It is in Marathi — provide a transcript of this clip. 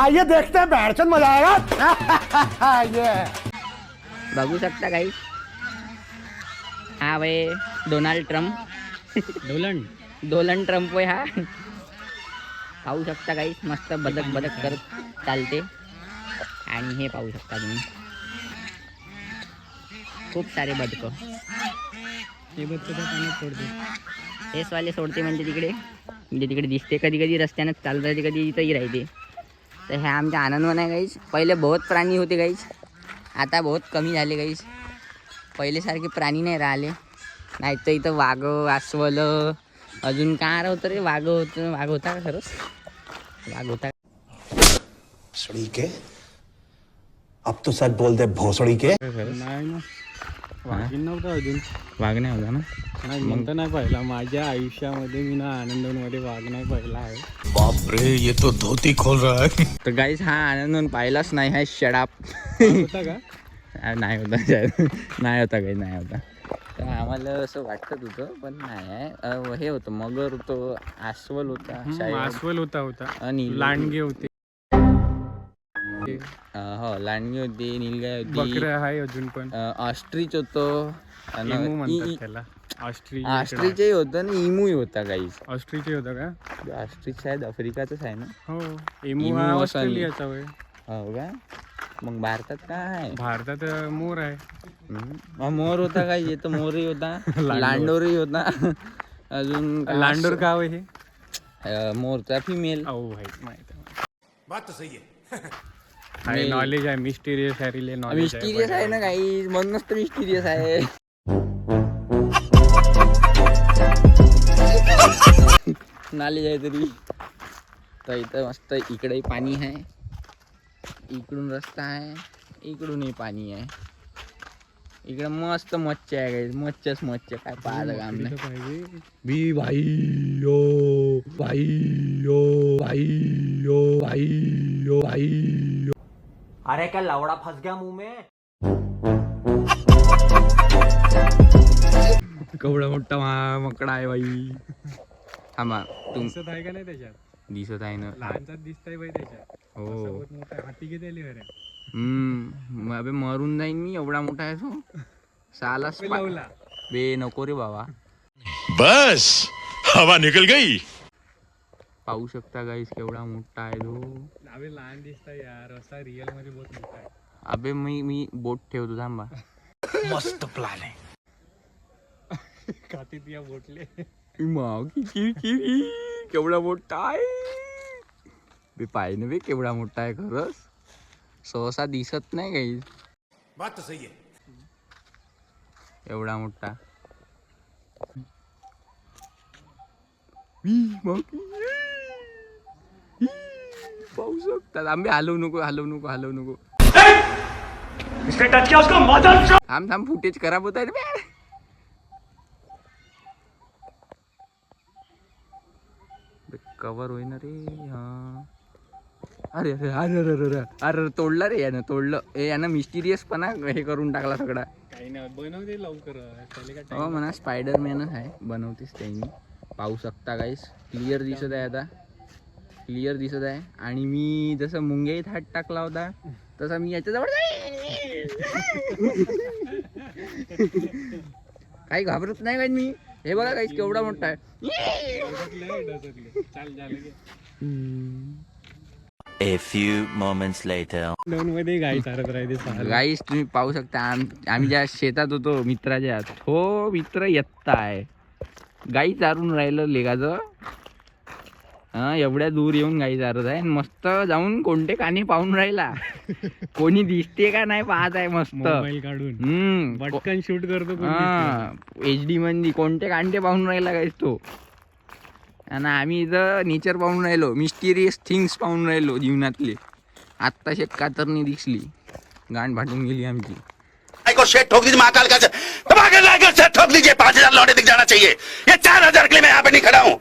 आइए देखते हैं बैठचंद मजा आएगा ये बघू शकता काही हा वय डोनाल्ड ट्रम्प डोनाल्ड ट्रम्प वय हा पाहू शकता काही मस्त बदक बदक करत चालते आणि हे पाहू शकता तुम्ही खूप सारे बदक हेच वाले सोडते म्हणजे तिकडे दिसते कधी कधी रस्त्यानं चालत राहते कधी इथंही राहते तर ह्या आमच्या आनंदवन आहे गाईच पहिले बहुत प्राणी होते गाईच आता बहुत कमी झाले गाईच पहिलेसारखे प्राणी नाही राहिले नाही तर इथं वाघ अस्वल अजून काय होतं रे वाघ होता का खरंच वाघ होता भोसड़ी के अब तो सच बोल दे भोसड़ी के वाघ नव्हता अजून वाघ नाही होता ना नाही म्हणता नाही पाहिला माझ्या आयुष्यामध्ये मी ना आनंदवनमध्ये वाघ नाही पाहिला आहे. बाप रे ये तो धोती खोल रहा है. तर गाईज हा आनंदवन पाहिलाच नाही हा शडाप होता का नाही होता काही नाही होता तर आम्हाला असं वाटत होतं पण नाही आहे हे होतं मगर होतं अस्वल होता अस्वल होता आणि लांडगे होते हो लांडगी होती निलगाय होती बकऱ्या आहे अजून पण ऑस्ट्रिच होतं इमू म्हणतात त्याला ऑस्ट्रिचही होतं आणि इमूही होता काहीच ऑस्ट्रिच होता का ऑस्ट्रिच शायद आफ्रिकाच आहे ना हो इमू इमू असं ऑस्ट्रेलियाचा होय हो का मग भारतात काय आहे भारतात मोर आहे मोर होता काय येतं मोरही होता लांडोरही होता अजून लांडोर का होय हे मोरचा फिमेल माहित आहे बात तो सही है. नॉलेज आहे मिस्टिरियस आहे रिले नॉलेज मिस्टिरियस आहे ना काही म्हणूनच तर मिस्टिरियस आहे नॉलेज आहे तरी तर इथं मस्त इकडेही पाणी आहे इकडून रस्ता आहे इकडूनही पाणी आहे इकडे मस्त मच्छी आहे काही मच्छच काय पाहायचं काम नाही पाहिजे बी भाई यो भाई यो भाई यो भाई यो भाई यो. अरे क्या लवड़ा फंस गया मुंह में. केवढा मोठा मकडा आहे बाई थांबा दिसत आहे का नाही त्याच्यात दिसत आहे ना लहानचाच दिसतंय बाई त्याच्यात हो बहुत मोठा हाती किती आली अरे अबे मरून जाईन मी एवढा मोठा आहे तो साला लावला बे नको रे बाबा बस हवा निकल गई. पाहू शकता गाईस केवढा मोठा आहे तो अबे लहान दिसतंय यार असा रिअल मध्ये बहुत मोठा आहे अबे मी बोट ठेवतो थांबा मस्त प्लान है. खातीत या बोटले माव केवढा मोठा आहे बे पाय ना बे केवढा मोठा आहे खरंच सहसा दिसत नाही काही बात तो सही है. एवढा मोठा पाहू शकतात आंबे हलवू नको थांब फुटेज खराब होत आहे कवर होईना रे हा अरे अरे अरे अरे अरे अरे तोडला रे यानं मिस्टिरियसपणा हे करून टाकला सगळा काही नाही बनवते लवकर त्याला काय हो म्हणा स्पायडरमॅनच आहे बनवतेच त्यांनी पाहू शकता गाईस क्लिअर दिसत आहे आणि मी जसं मुंग्यात हात टाकला होता तसा मी याच्याजवळ काही घाबरत नाही काय मी हे बघा काही केवढा मोठा आहे चाल झालं A few moments later. मध्ये गाई चालत राहते गाईस तुम्ही पाहू शकता आम्ही ज्या शेतात होतो मित्राच्या तो मित्र येत्ता आहे गाई चारून राहिलं लेगाचं हा एवढ्या दूर येऊन गाई चारत आहे मस्त जाऊन कोणते काने पाहून राहिला कोणी दिसते का नाही पाहत आहे मस्त मोबाईल काढून पटकन शूट करतो हा HD मध्ये कोणते कांटे पाहून राहिला गाईस तो आणि आम्ही इथं नेचर पाहून राहिलो मिस्टिरियस थिंग्स पाहून राहिलो जीवनातले आत्ताशे कातरणी दिसली गांड फाटून गेली आमची को शेट ठोक दीजिए महाकाल का ठोक दीजिए 5,000 लौटे दिख जाना चाहिए. ये 4,000 के लिए मैं यहाँ पे नहीं खड़ा हूँ.